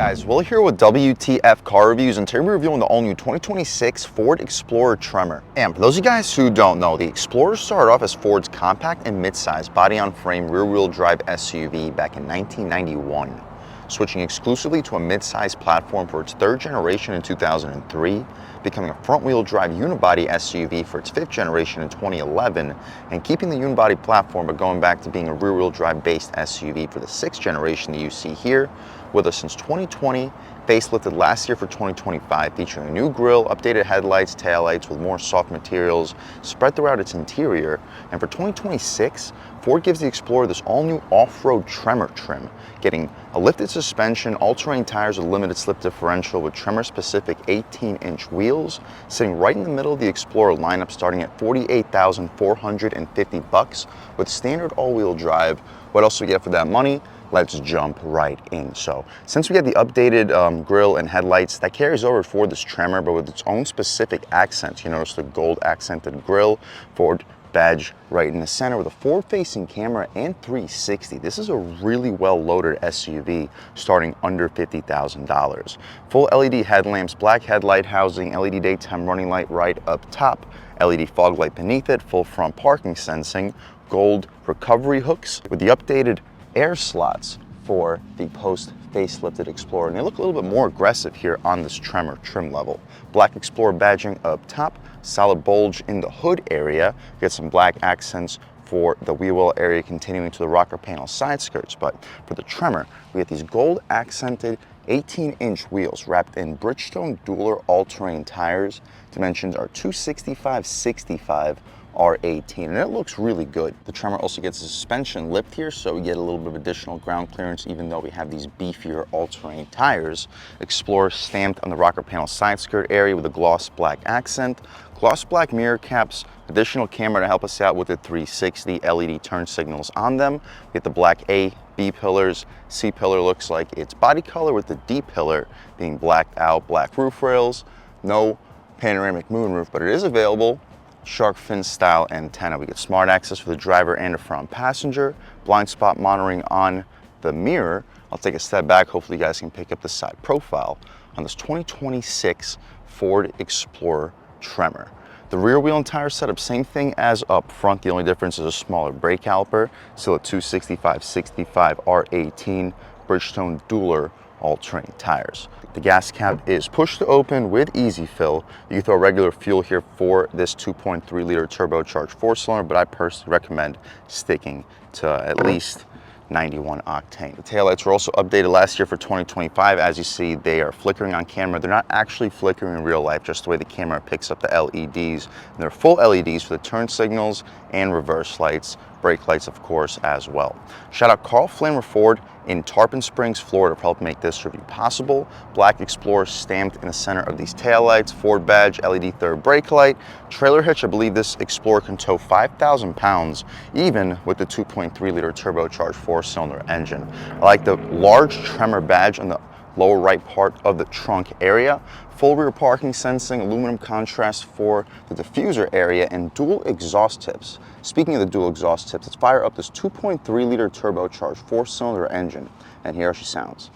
Guys, Will here with W.T.F car reviews, and today we're reviewing the all-new 2026 Ford Explorer Tremor. And for those of you guys who don't know, the Explorer started off as Ford's compact and mid-size body-on-frame rear-wheel drive SUV back in 1991, switching exclusively to a mid-size platform for its third generation in 2003, becoming a front-wheel drive unibody SUV for its fifth generation in 2011, and keeping the unibody platform but going back to being a rear-wheel drive based SUV for the sixth generation that you see here, with us since 2020, facelifted last year for 2025, featuring a new grille, updated headlights, taillights with more soft materials spread throughout its interior. And for 2026, Ford gives the Explorer this all-new off-road Tremor trim, getting a lifted suspension, all-terrain tires with limited slip differential with Tremor-specific 18-inch wheels, sitting right in the middle of the Explorer lineup, starting at $48,450 with standard all-wheel drive. What else do we get for that money? Let's jump right in. So since we have the updated grille and headlights, that carries over for this Tremor, but with its own specific accents. You notice the gold accented grille, Ford badge right in the center with a forward-facing camera and 360. This is a really well-loaded SUV starting under $50,000. Full LED headlamps, black headlight housing, LED daytime running light right up top, LED fog light beneath it, full front parking sensing, gold recovery hooks with the updated air slots for the post-facelifted Explorer, and they look a little bit more aggressive here on this Tremor trim level. Black Explorer badging up top, solid bulge in the hood area, get some black accents for the wheel well area continuing to the rocker panel side skirts. But for the Tremor, we get these gold accented 18-inch wheels wrapped in Bridgestone Dueler all-terrain tires. Dimensions are 265/65 R18, and it looks really good. The Tremor also gets a suspension lift here, so we get a little bit of additional ground clearance even though we have these beefier all-terrain tires. Explorer stamped on the rocker panel side skirt area with a gloss black accent, gloss black mirror caps, additional camera to help us out with the 360 LED turn signals on them. We get the black A, B pillars, C pillar looks like it's body color with the D pillar being blacked out, black roof rails, no panoramic moonroof, but it is available. Shark fin style antenna. We get smart access for the driver and the front passenger, blind spot monitoring on the mirror. I'll take a step back, hopefully you guys can pick up the side profile on this 2026 Ford Explorer Tremor. The rear wheel and tire setup, same thing as up front. The only difference is a smaller brake caliper, still a 265/65 R18 Bridgestone Dueler all-terrain tires. The gas cap is push to open with easy fill. You can throw regular fuel here for this 2.3 liter turbocharged four-cylinder, but I personally recommend sticking to at least 91 octane. The taillights were also updated last year for 2025. As you see, they are flickering on camera. They're not actually flickering in real life, just the way the camera picks up the LEDs. And they're full LEDs for the turn signals and reverse lights, brake lights of course as well. Shout out Carl Flamer Ford in Tarpon Springs, Florida for helping make this review possible. Black Explorer stamped in the center of these taillights, Ford badge, LED third brake light, trailer hitch. I believe this Explorer can tow 5,000 pounds even with the 2.3 liter turbocharged four-cylinder engine. I like the large Tremor badge on the lower right part of the trunk area, full rear parking sensing, aluminum contrast for the diffuser area, and dual exhaust tips. Speaking of the dual exhaust tips, let's fire up this 2.3 liter turbocharged four-cylinder engine, and here she sounds.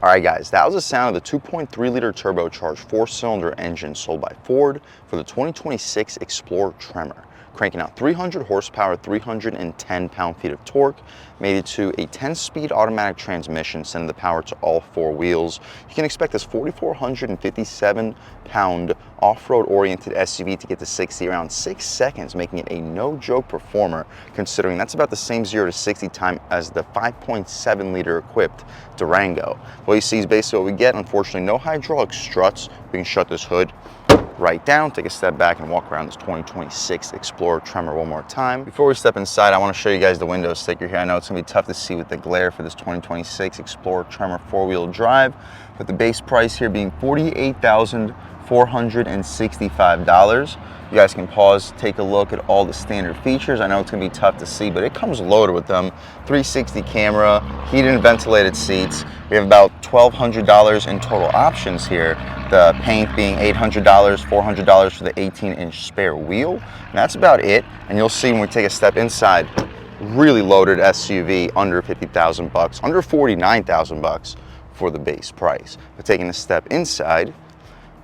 Alright guys, that was the sound of the 2.3 liter turbocharged four-cylinder engine sold by Ford for the 2026 Explorer Tremor, cranking out 300 horsepower, 310 pound-feet of torque, made it to a 10-speed automatic transmission, sending the power to all four wheels. You can expect this 4,457-pound off-road oriented SUV to get to 60 around 6 seconds, making it a no-joke performer, considering that's about the same 0 to 60 time as the 5.7 liter equipped Durango. What you see is basically what we get. Unfortunately, no hydraulic struts. We can shut this hood right down, take a step back, and walk around this 2026 Explorer Tremor one more time. Before we step inside, I want to show you guys the window sticker here. I know it's going to be tough to see with the glare for this 2026 Explorer Tremor four-wheel drive, but the base price here being $48,450. $465. You guys can pause, take a look at all the standard features. I know it's gonna be tough to see, but it comes loaded with them. 360 camera, heated and ventilated seats. We have about $1,200 in total options here. The paint being $800, $400 for the 18-inch spare wheel. And that's about it. And you'll see when we take a step inside, really loaded SUV, under 50,000 bucks, under 49,000 bucks for the base price. But taking a step inside,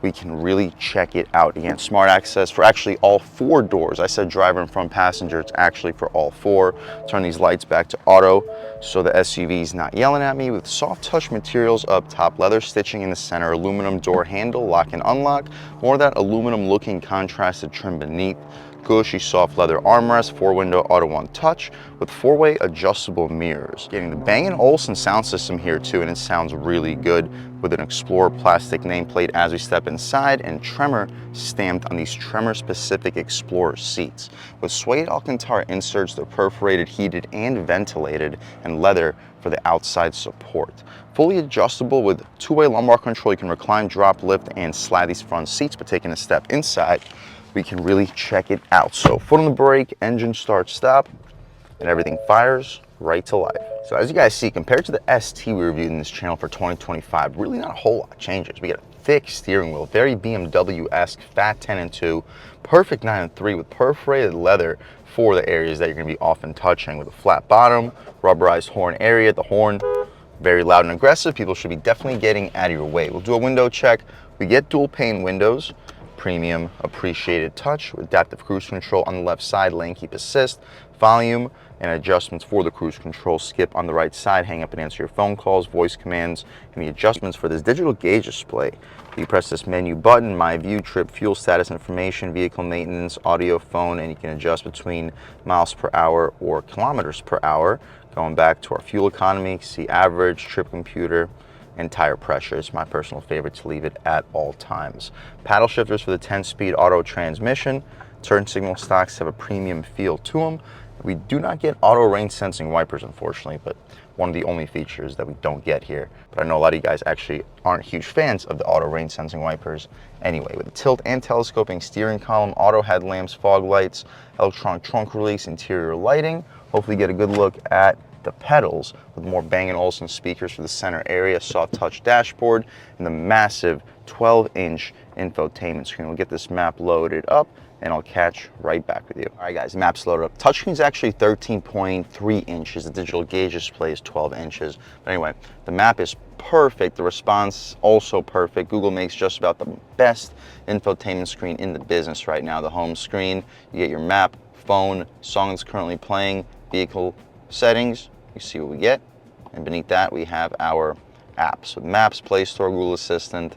we can really check it out. Again, smart access for actually all 4 doors. I said driver and front passenger, it's actually for all 4. Turn these lights back to auto so the SUV is not yelling at me. With soft touch materials up top, leather stitching in the center, aluminum door handle, lock and unlock, more of that aluminum looking contrasted trim beneath. Cushy soft leather armrest, 4-window auto on touch with 4-way adjustable mirrors. Getting the Bang & Olufsen sound system here too, and it sounds really good with an Explorer plastic nameplate as we step inside, and Tremor stamped on these Tremor specific Explorer seats. With suede Alcantara inserts, they're perforated, heated and ventilated, and leather for the outside support. Fully adjustable with 2-way lumbar control. You can recline, drop, lift and slide these front seats. But taking a step inside, we can really check it out. So foot on the brake, engine start, stop, and everything fires right to life. So as you guys see, compared to the ST we reviewed in this channel for 2025, really not a whole lot changes. We get a thick steering wheel, very BMW-esque, fat 10 and 2, perfect 9 and 3 with perforated leather for the areas that you're gonna be often touching, with a flat bottom, rubberized horn area. The horn, very loud and aggressive. People should be definitely getting out of your way. We'll do a window check. We get dual pane windows, premium appreciated touch with adaptive cruise control on the left side, lane keep assist, volume and adjustments for the cruise control, skip on the right side, hang up and answer your phone calls, voice commands, and the adjustments for this digital gauge display. You press this menu button, my view, trip, fuel status information, vehicle maintenance, audio, phone, and you can adjust between miles per hour or kilometers per hour. Going back to our fuel economy, see average, trip computer, and tire pressure. It's my personal favorite to leave it at all times. Paddle shifters for the 10-speed auto transmission. Turn signal stocks have a premium feel to them. We do not get auto rain sensing wipers, unfortunately, but one of the only features that we don't get here. But I know a lot of you guys actually aren't huge fans of the auto rain sensing wipers anyway. With the tilt and telescoping steering column, auto headlamps, fog lights, electronic trunk release, interior lighting. Hopefully get a good look at the pedals with more Bang & Olufsen speakers for the center area, soft touch dashboard, and the massive 12-inch infotainment screen. We'll get this map loaded up and I'll catch right back with you. All right guys, map's loaded up. Touchscreen's actually 13.3 inches. The digital gauge display is 12 inches. But anyway, the map is perfect. The response also perfect. Google makes just about the best infotainment screen in the business right now. The home screen, you get your map, phone, song that's currently playing, vehicle settings, you see what we get. And beneath that, we have our apps with Maps, Play Store, Google Assistant.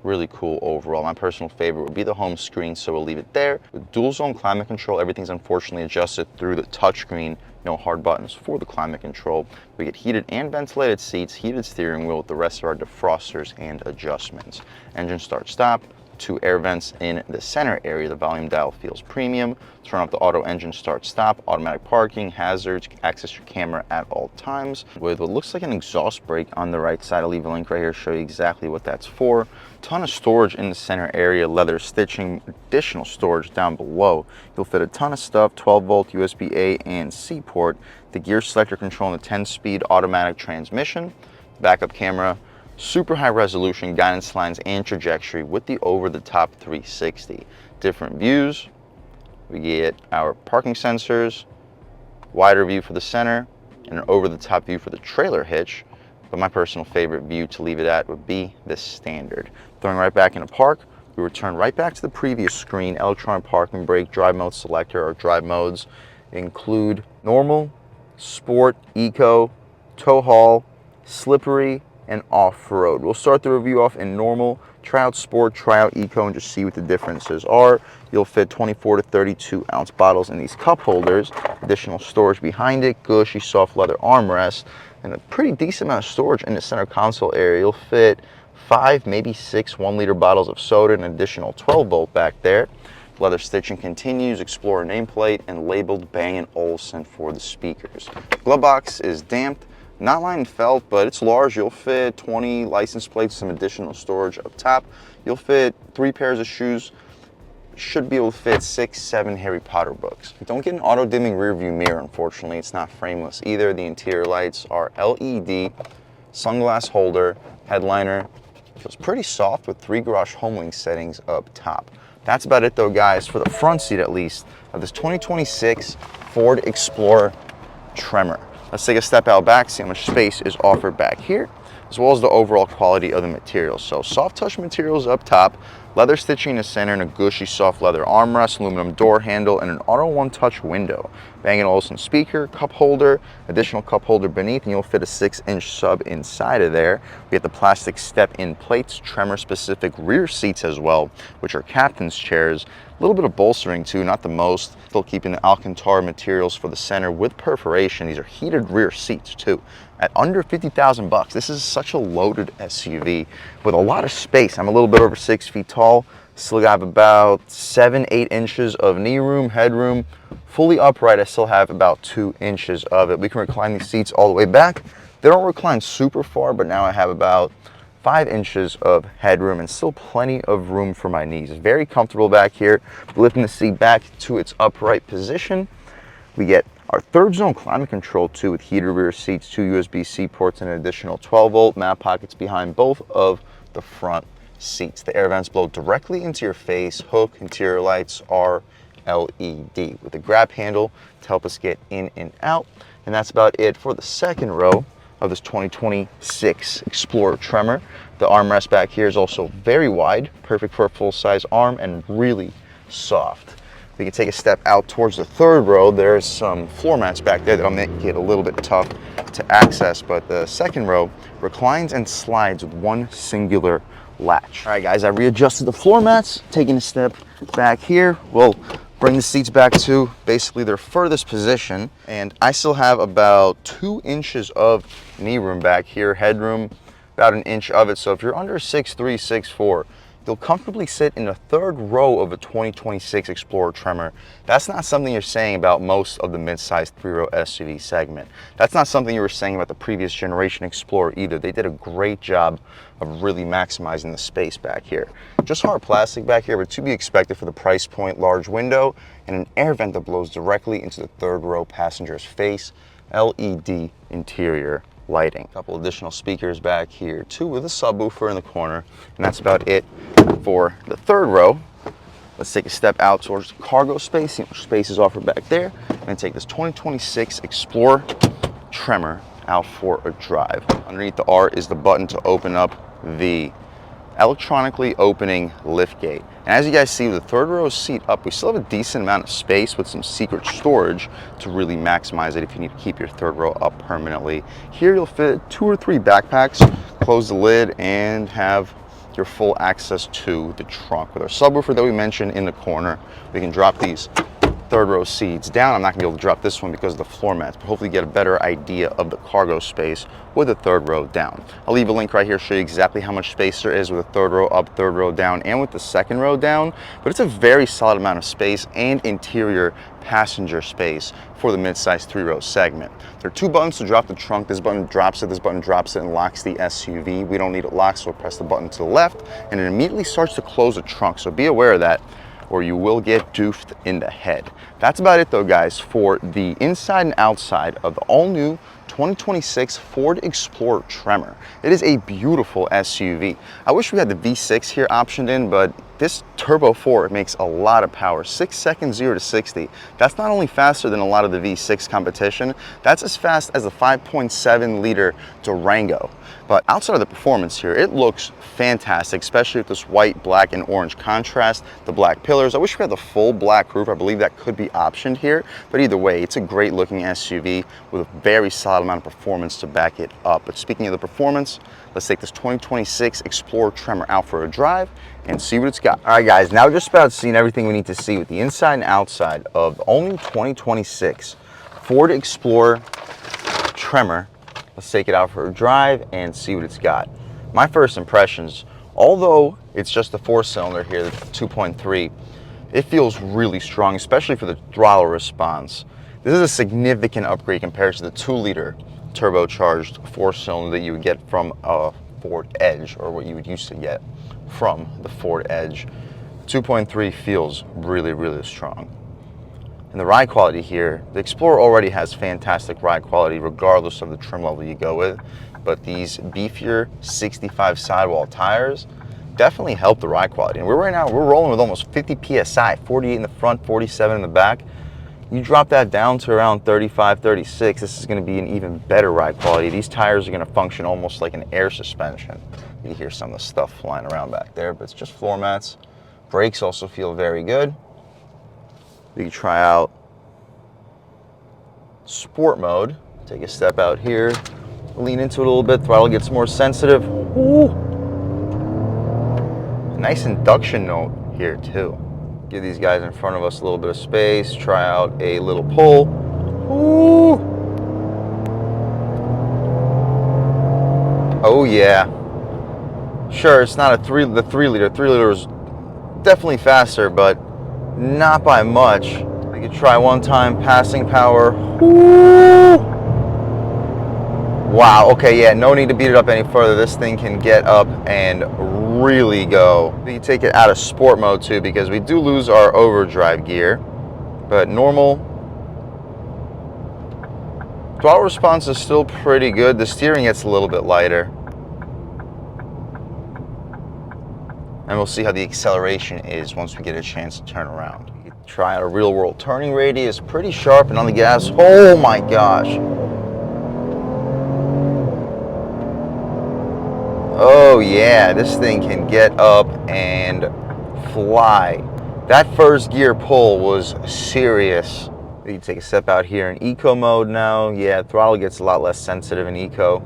Really cool overall. My personal favorite would be the home screen, so we'll leave it there. With dual zone climate control, everything's unfortunately adjusted through the touchscreen. No hard buttons for the climate control. We get heated and ventilated seats, heated steering wheel with the rest of our defrosters and adjustments. Engine start stop, 2 air vents in the center area. The volume dial feels premium. Turn off the auto engine start stop, automatic parking, hazards, access your camera at all times. With what looks like an exhaust brake on the right side, I'll leave a link right here to show you exactly what that's for. Ton of storage in the center area, leather stitching, additional storage down below. You'll fit a ton of stuff, 12-volt USB-A and C port, the gear selector control and the 10-speed automatic transmission, backup camera, super high resolution guidance lines and trajectory with the over-the-top 360. Different views. We get our parking sensors, wider view for the center, and an over-the-top view for the trailer hitch. But my personal favorite view to leave it at would be the standard. Throwing right back into park, we return right back to the previous screen. Electronic parking brake, drive mode selector. Our drive modes include normal, sport, eco, tow haul, slippery, and off-road. We'll start the review off in normal, try out sport, try out eco, and just see what the differences are. You'll fit 24 to 32 ounce bottles in these cup holders, additional storage behind it, gushy soft leather armrests, and a pretty decent amount of storage in the center console area. You'll fit 5, maybe 6 1-liter bottles of soda, and an additional 12-volt back there. Leather stitching continues, Explorer nameplate, and labeled Bang & Olufsen for the speakers. Glove box is damped Not lined felt, but it's large. You'll fit 20 license plates, some additional storage up top. You'll fit 3 pairs of shoes. Should be able to fit 6, 7 Harry Potter books. Don't get an auto-dimming rear view mirror, unfortunately. It's not frameless either. The interior lights are LED, sunglass holder, headliner. Feels pretty soft with 3 garage HomeLink settings up top. That's about it though, guys, for the front seat at least, of this 2026 Ford Explorer Tremor. Let's take a step out back, see how much space is offered back here, as well as the overall quality of the materials. So soft touch materials up top, leather stitching in the center, and a gushy soft leather armrest, aluminum door handle, and an auto one-touch window. Bang & Olufsen speaker, cup holder, additional cup holder beneath, and you'll fit a 6-inch sub inside of there. We get the plastic step-in plates, Tremor-specific rear seats as well, which are captain's chairs. A little bit of bolstering too, not the most. Still keeping the Alcantara materials for the center with perforation. These are heated rear seats too. At under 50,000 bucks, this is such a loaded SUV with a lot of space. I'm a little bit over 6 feet tall. Still have about 7-8 inches of knee room, headroom. Fully upright, I still have about 2 inches of it. We can recline these seats all the way back. They don't recline super far, but now I have about 5 inches of headroom and still plenty of room for my knees. Very comfortable back here. Lifting the seat back to its upright position. We get our 3rd zone climate control too, with heated rear seats, 2 USB-C ports, and an additional 12-volt map pockets behind both of the front seats. The air vents blow directly into your face. Hook interior lights are LED with a grab handle to help us get in and out. And that's about it for the 2nd row of this 2026 Explorer Tremor. The armrest back here is also very wide, perfect for a full-size arm, and really soft. We can take a step out towards the 3rd row. There's some floor mats back there that'll make it a little bit tough to access, but the 2nd row reclines and slides with one singular latch. All right, guys, I readjusted the floor mats. Taking a step back here, we'll bring the seats back to basically their furthest position, and I still have about 2 inches of knee room back here, headroom about 1 inch of it. So if you're under 6'3", 6'4", you'll comfortably sit in the 3rd row of a 2026 Explorer Tremor. That's not something you're saying about most of the mid-sized 3-row SUV segment. That's not something you were saying about the previous generation Explorer either. They did a great job of really maximizing the space back here. Just hard plastic back here, but to be expected for the price point. Large window and an air vent that blows directly into the 3rd row passenger's face. LED interior lighting. A couple additional speakers back here too, with a subwoofer in the corner, and that's about it for the 3rd row. Let's take a step out towards the cargo space, see how much space is offered back there, and take this 2026 Explorer Tremor out for a drive. Underneath the R is the button to open up the electronically opening lift gate. And as you guys see, with the 3rd row seat up, we still have a decent amount of space with some secret storage to really maximize it if you need to keep your 3rd row up permanently. Here you'll fit 2 or 3 backpacks, close the lid, and have your full access to the trunk. With our subwoofer that we mentioned in the corner, we can drop these 3rd row seats down. I'm not gonna be able to drop this one because of the floor mats, but hopefully get a better idea of the cargo space with the 3rd row down. I'll leave a link right here to show you exactly how much space there is with the 3rd row up, 3rd row down, and with the 2nd row down, but it's a very solid amount of space and interior passenger space for the mid-size 3-row segment. There are 2 buttons to drop the trunk. This button drops it, this button drops it and locks the SUV. We don't need it locked, so we'll press the button to the left and it immediately starts to close the trunk, so be aware of that, or you will get doofed in the head. That's about it though, guys, for the inside and outside of the all-new 2026 Ford Explorer Tremor. It is a beautiful SUV. I wish we had the V6 here optioned in, but this Turbo 4 makes a lot of power. 6 seconds 0 to 60. That's not only faster than a lot of the V6 competition, that's as fast as the 5.7 liter Durango. But outside of the performance here, it looks fantastic, especially with this white, black, and orange contrast, the black pillars. I wish we had the full black roof. I believe that could be optioned here, but either way, it's a great looking SUV with a very solid amount of performance to back it up. But speaking of the performance, let's take this 2026 Explorer Tremor out for a drive and see what it's got. All right, guys, now just about seeing everything we need to see with the inside and outside of the only 2026 Ford Explorer Tremor. Let's take it out for a drive and see what it's got. My first impressions, although it's just the 4-cylinder here, the 2.3, it feels really strong, especially for the throttle response. This is a significant upgrade compared to the 2-liter turbocharged 4-cylinder that you would get from a Ford Edge, or what you would used to get from the Ford Edge. 2.3 feels really, really strong. And the ride quality here, the Explorer already has fantastic ride quality regardless of the trim level you go with, but these beefier 65 sidewall tires definitely help the ride quality. And right now we're rolling with almost 50 psi, 48 in the front, 47 in the back. You drop that down to around 35, 36, this is going to be an even better ride quality. These tires are going to function almost like an air suspension. You hear some of the stuff flying around back there, but it's just floor mats. Brakes also feel very good. You can try out sport mode. Take a step out here, lean into it a little bit, throttle gets more sensitive. Ooh. Nice induction note here too. Give these guys in front of us a little bit of space, try out a little pull. Ooh. Oh yeah. Sure, it's not the 3 liter. 3 liter is definitely faster, but not by much. We could try one time, passing power. Ooh. Wow, okay, yeah, no need to beat it up any further. This thing can get up and really go. You take it out of sport mode too, because we do lose our overdrive gear, but normal. Throttle response is still pretty good. The steering gets a little bit lighter. And we'll see how the acceleration is once we get a chance to turn around. You can try out a real world turning radius, pretty sharp, and on the gas, oh my gosh. Oh yeah, this thing can get up and fly. That first gear pull was serious. You take a step out here in eco mode now. Yeah, throttle gets a lot less sensitive in eco.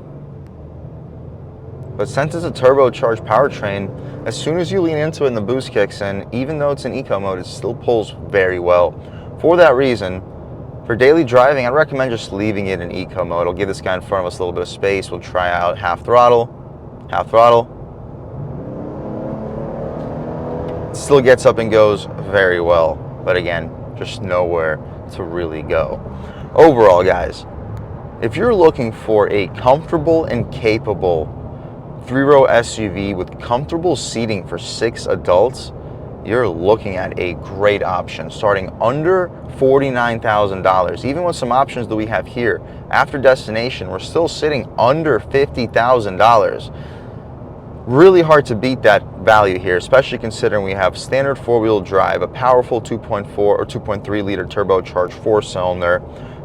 But since it's a turbocharged powertrain, as soon as you lean into it and the boost kicks in, even though it's in eco mode, it still pulls very well. For that reason, for daily driving, I'd recommend just leaving it in eco mode. I'll give this guy in front of us a little bit of space. We'll try out half throttle. Half throttle. Still gets up and goes very well, but again, just nowhere to really go. Overall, guys, if you're looking for a comfortable and capable 3-row SUV with comfortable seating for 6 adults, you're looking at a great option starting under $49,000. Even with some options that we have here, after destination, we're still sitting under $50,000. Really hard to beat that value here, especially considering we have standard 4-wheel drive, a powerful 2.4 or 2.3 liter turbocharged 4-cylinder,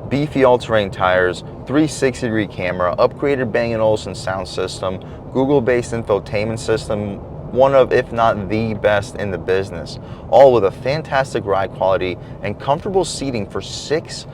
beefy all-terrain tires, 360-degree camera, upgraded Bang & Olufsen sound system, Google-based infotainment system, one of, if not the best in the business, all with a fantastic ride quality and comfortable seating for 6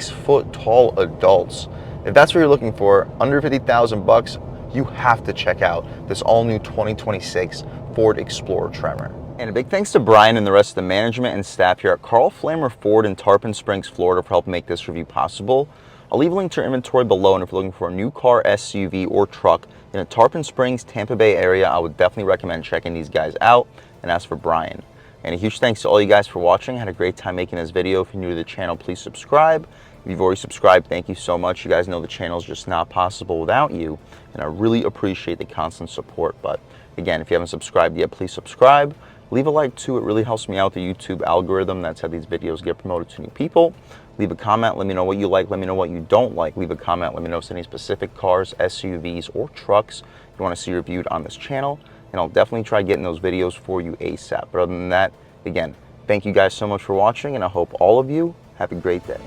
foot tall adults. If that's what you're looking for, under 50,000 bucks, you have to check out this all-new 2026 Ford Explorer Tremor. And a big thanks to Brian and the rest of the management and staff here at Carl Flamer Ford in Tarpon Springs, Florida for helping make this review possible. I'll leave a link to our inventory below, and if you're looking for a new car, SUV, or truck in the Tarpon Springs, Tampa Bay area, I would definitely recommend checking these guys out. And as for Brian, and a huge thanks to all you guys for watching. I had a great time making this video. If you're new to the channel, please subscribe. If you've already subscribed, thank you so much. You guys know the channel is just not possible without you, and I really appreciate the constant support. But again, if you haven't subscribed yet, please subscribe. Leave a like too, it really helps me out the YouTube algorithm. That's how these videos get promoted to new people. Leave a comment, let me know what you like, let me know what you don't like. Leave a comment, let me know if there's any specific cars, SUVs, or trucks you want to see reviewed on this channel, and I'll definitely try getting those videos for you ASAP. But other than that, again, thank you guys so much for watching, and I hope all of you have a great day.